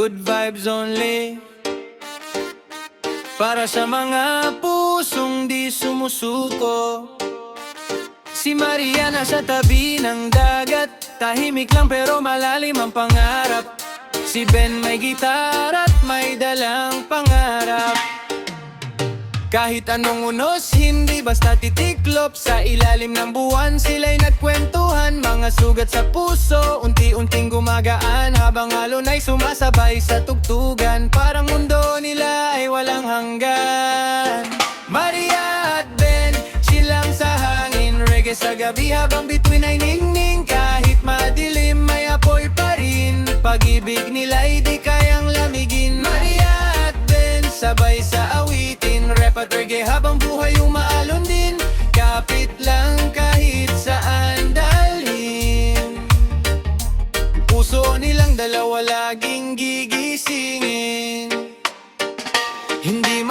good vibes only. Para sa mga pusong di sumusuko. Si Maria nasa tabi ng dagat, tahimik lang pero malalim ang pangarap. Si Ben may gitar at may dalang pangarap. Kahit anong unos, hindi basta titiklop. Sa ilalim ng buwan, sila'y nagkwentuhan. Mga sugat sa puso, unti-unting gumagaan. Habang alon ay sumasabay sa tugtugan. Parang mundo nila ay walang hanggan. Maria at Ben, silang sa hangin. Reggae sa gabi habang bituin ay ningning. Kahit madilim, may apoy pa rin. Pag-ibig nila'y di kayang lamigin. Maria at Ben, sabay sa awitin. Rap at reggae habang buhay umaalon din. Kapit lang kahit saan dalhin. Puso nilang dalawa laging gigisingin. Hindi